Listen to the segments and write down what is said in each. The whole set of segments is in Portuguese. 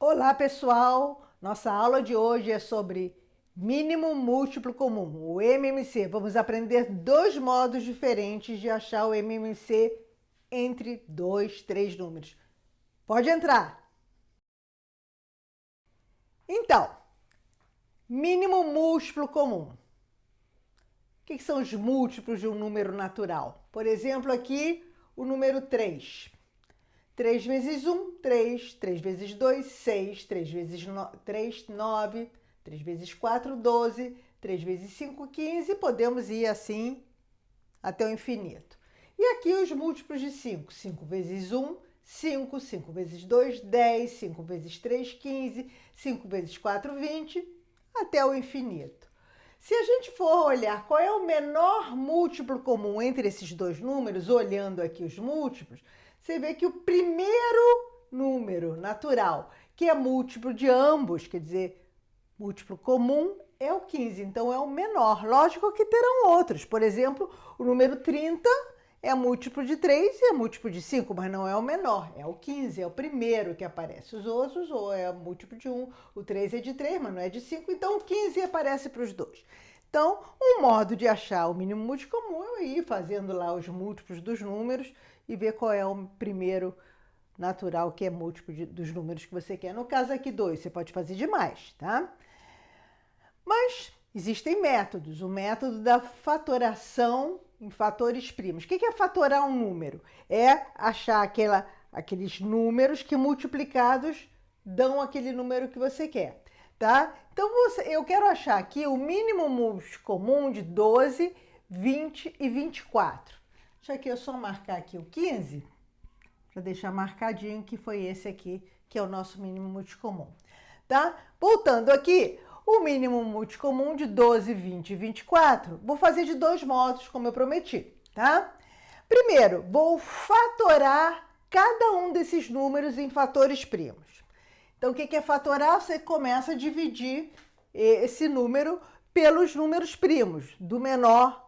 Olá, pessoal! Nossa aula de hoje é sobre mínimo múltiplo comum, o MMC. Vamos aprender dois modos diferentes de achar o MMC entre dois, três números. Pode entrar! Então, mínimo múltiplo comum. O que são os múltiplos de um número natural? Por exemplo, aqui o número 3. 3 vezes 1, 3. 3 vezes 2, 6. 3 vezes 3, 9. 3 vezes 4, 12. 3 vezes 5, 15. Podemos ir assim até o infinito. E aqui os múltiplos de 5. 5 vezes 1, 5. 5 vezes 2, 10. 5 vezes 3, 15. 5 vezes 4, 20. Até o infinito. Se a gente for olhar qual é o menor múltiplo comum entre esses dois números, olhando aqui os múltiplos, você vê que o primeiro número natural, que é múltiplo de ambos, quer dizer, múltiplo comum, é o 15. Então, é o menor. Lógico que terão outros. Por exemplo, o número 30 é múltiplo de 3 e é múltiplo de 5, mas não é o menor. É o 15, é o primeiro que aparece. Os outros, ou é múltiplo de 1. O 3 é de 3, mas não é de 5. Então, o 15 aparece para os dois. Então, um modo de achar o mínimo múltiplo comum é ir fazendo lá os múltiplos dos números e ver qual é o primeiro natural que é múltiplo dos números que você quer. No caso aqui, 2, você pode fazer de mais, tá? Mas existem métodos. O método da fatoração em fatores primos. O que é fatorar um número? É achar aqueles números que multiplicados dão aquele número que você quer, tá? Então, eu quero achar aqui o mínimo múltiplo comum de 12, 20 e 24. Deixa aqui eu só marcar aqui o 15, para deixar marcadinho que foi esse aqui, que é o nosso mínimo múltiplo comum, tá? Voltando aqui, o mínimo múltiplo comum de 12, 20 e 24, vou fazer de dois modos, como eu prometi, tá? Primeiro, vou fatorar cada um desses números em fatores primos. Então, o que é fatorar? Você começa a dividir esse número pelos números primos, do menor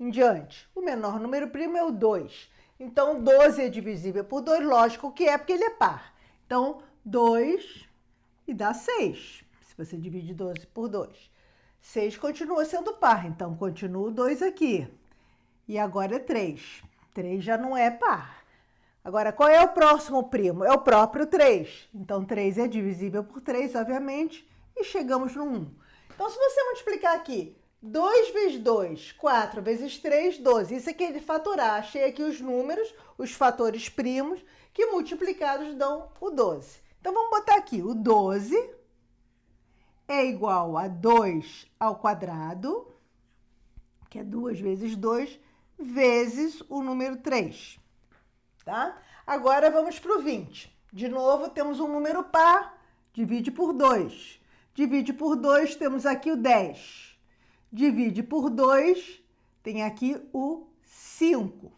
em diante. O menor número primo é o 2. Então, 12 é divisível por 2, lógico que é, porque ele é par. Então, 2 e dá 6. Se você divide 12 por 2. 6 continua sendo par, então continua o 2 aqui. E agora é 3. 3 já não é par. Agora, qual é o próximo primo? É o próprio 3. Então, 3 é divisível por 3, obviamente, e chegamos no 1. Então, se você multiplicar aqui 2 vezes 2, 4 vezes 3, 12. Isso aqui é de fatorar. Achei aqui os números, os fatores primos, que multiplicados dão o 12. Então, vamos botar aqui. O 12 é igual a 2 ao quadrado, que é 2 vezes 2, vezes o número 3. Tá? Agora, vamos para o 20. De novo, temos um número par, divide por 2. Divide por 2, temos aqui o 10. Divide por 2, tem aqui o 5.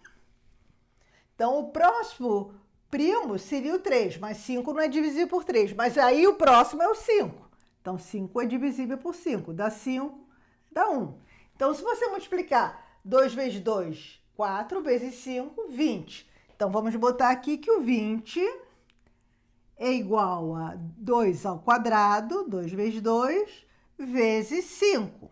Então, o próximo primo seria o 3, mas 5 não é divisível por 3. Mas aí o próximo é o 5. Então, 5 é divisível por 5. Dá 5, dá 1. Então, se você multiplicar 2 vezes 2, 4 vezes 5, 20. Então, vamos botar aqui que o 20 é igual a 2 ao quadrado, 2 vezes 2, vezes 5.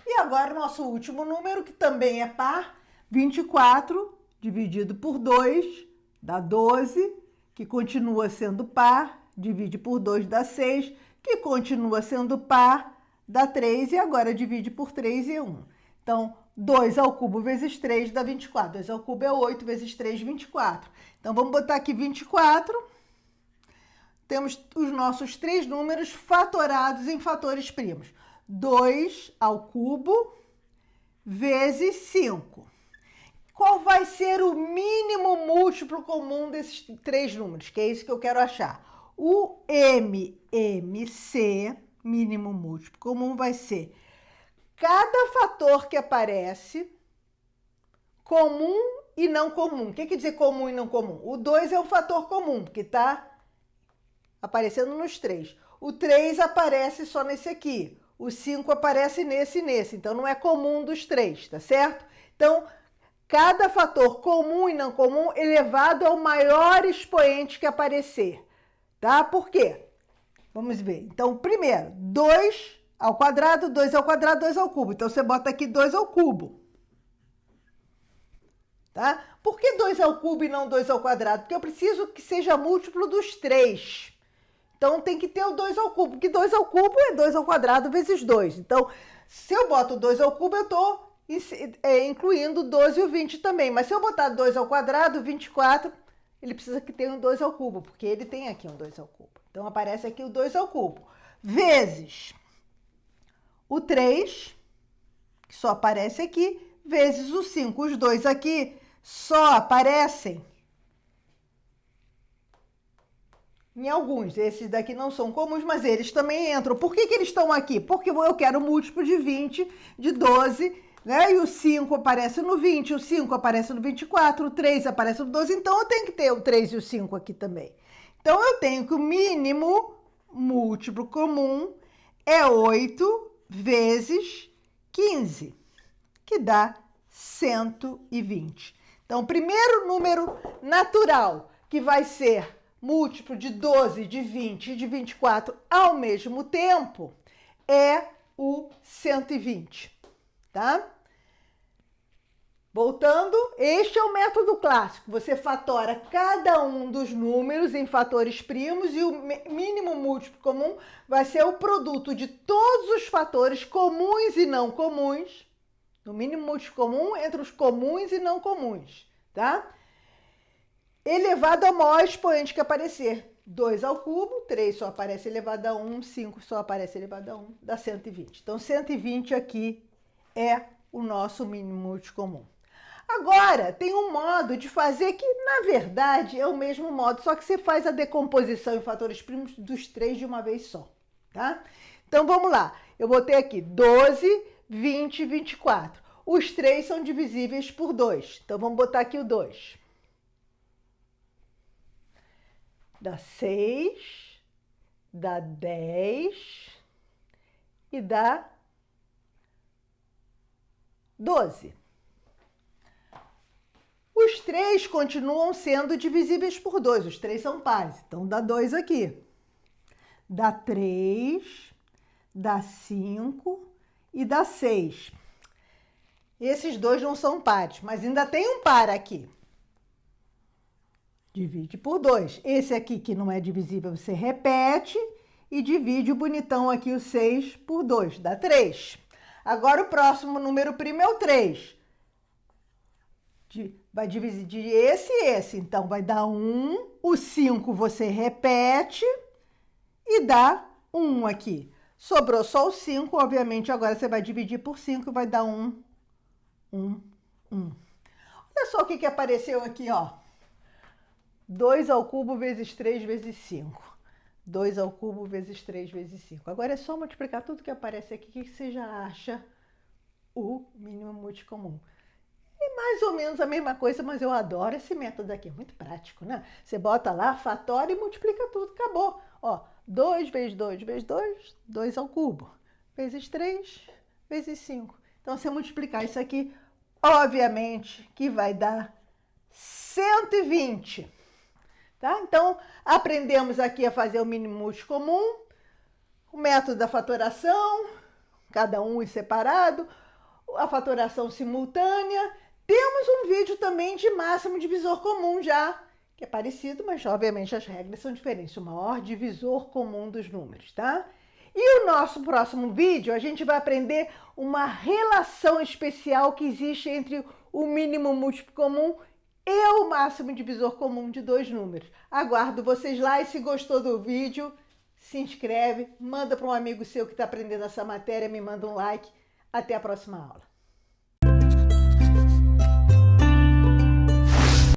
E agora, o nosso último número, que também é par, 24 dividido por 2 dá 12, que continua sendo par, divide por 2 dá 6, que continua sendo par, dá 3, e agora divide por 3 e 1. Então, 2 ao cubo vezes 3 dá 24. 2 ao cubo é 8 vezes 3, 24. Então, vamos botar aqui 24. Temos os nossos três números fatorados em fatores primos. 2 ao cubo vezes 5. Qual vai ser o mínimo múltiplo comum desses três números? Que é isso que eu quero achar. O MMC, mínimo múltiplo comum, vai ser cada fator que aparece comum e não comum. O que quer dizer comum e não comum? O 2 é um fator comum, porque está aparecendo nos três. O 3 aparece só nesse aqui. O 5 aparece nesse e nesse. Então, não é comum dos três, tá certo? Então, cada fator comum e não comum elevado ao maior expoente que aparecer. tá? Por quê? Vamos ver. Então, primeiro, 2 ao quadrado, 2 ao quadrado, 2 ao cubo. Então, você bota aqui 2 ao cubo. Tá? Por que 2 ao cubo e não 2 ao quadrado? Porque eu preciso que seja múltiplo dos 3. Então, tem que ter o 2 ao cubo, porque 2 ao cubo é 2 ao quadrado vezes 2. Então, se eu boto 2 ao cubo, eu estou incluindo 12 e o 20 também. Mas se eu botar 2 ao quadrado, 24, ele precisa que tenha um 2 ao cubo, porque ele tem aqui um 2 ao cubo. Então, aparece aqui o 2 ao cubo. Vezes o 3, que só aparece aqui, vezes o 5. Os dois aqui só aparecem em alguns. Esses daqui não são comuns, mas eles também entram. Por que eles estão aqui? Porque eu quero múltiplo de 20, de 12, né? E o 5 aparece no 20, o 5 aparece no 24, o 3 aparece no 12, então eu tenho que ter o 3 e o 5 aqui também. Então, eu tenho que o mínimo múltiplo comum é 8 vezes 15, que dá 120. Então, o primeiro número natural que vai ser múltiplo de 12, de 20 e de 24 ao mesmo tempo é o 120, tá? Voltando, este é o método clássico. Você fatora cada um dos números em fatores primos e o mínimo múltiplo comum vai ser o produto de todos os fatores comuns e não comuns, no mínimo múltiplo comum entre os comuns e não comuns, tá? Elevado ao maior expoente que aparecer. 2 ao cubo, 3 só aparece elevado a 1, 5 só aparece elevado a 1, dá 120. Então, 120 aqui é o nosso mínimo múltiplo comum. Agora, tem um modo de fazer que, na verdade, é o mesmo modo, só que você faz a decomposição em fatores primos dos 3 de uma vez só, tá? Então, vamos lá. Eu botei aqui 12, 20 e 24. Os 3 são divisíveis por 2. Então, vamos botar aqui o 2. Dá 6, dá 10 e dá 12. Os 3 continuam sendo divisíveis por 2. Os 3 são pares. Então, dá 2 aqui. Dá 3, dá 5 e dá 6. Esses dois não são pares, mas ainda tem um par aqui. Divide por 2. Esse aqui que não é divisível, você repete e divide o bonitão aqui, o 6, por 2. Dá 3. Agora, o próximo número primo é o 3. Vai dividir esse e esse. Então, vai dar 1. O 5 você repete e dá 1 aqui. Sobrou só o 5. Obviamente, agora você vai dividir por 5 e vai dar 1, 1, 1. Olha só o que apareceu aqui, ó. 2 ao cubo vezes 3 vezes 5. 2 ao cubo vezes 3 vezes 5. Agora é só multiplicar tudo que aparece aqui que você já acha o mínimo múltiplo comum. É mais ou menos a mesma coisa, mas eu adoro esse método aqui, é muito prático, né? Você bota lá, fatora e multiplica tudo, acabou. Ó, 2 vezes 2 vezes 2, 2 ao cubo, vezes 3 vezes 5. Então, se você multiplicar isso aqui, obviamente que vai dar 120. Tá? Então, aprendemos aqui a fazer o mínimo múltiplo comum, o método da fatoração, cada um em separado, a fatoração simultânea. Temos um vídeo também de máximo divisor comum já, que é parecido, mas obviamente as regras são diferentes. O maior divisor comum dos números, tá? E o nosso próximo vídeo, a gente vai aprender uma relação especial que existe entre o mínimo múltiplo comum e o máximo divisor comum de dois números. Aguardo vocês lá e se gostou do vídeo, se inscreve, manda para um amigo seu que está aprendendo essa matéria, me manda um like. Até a próxima aula.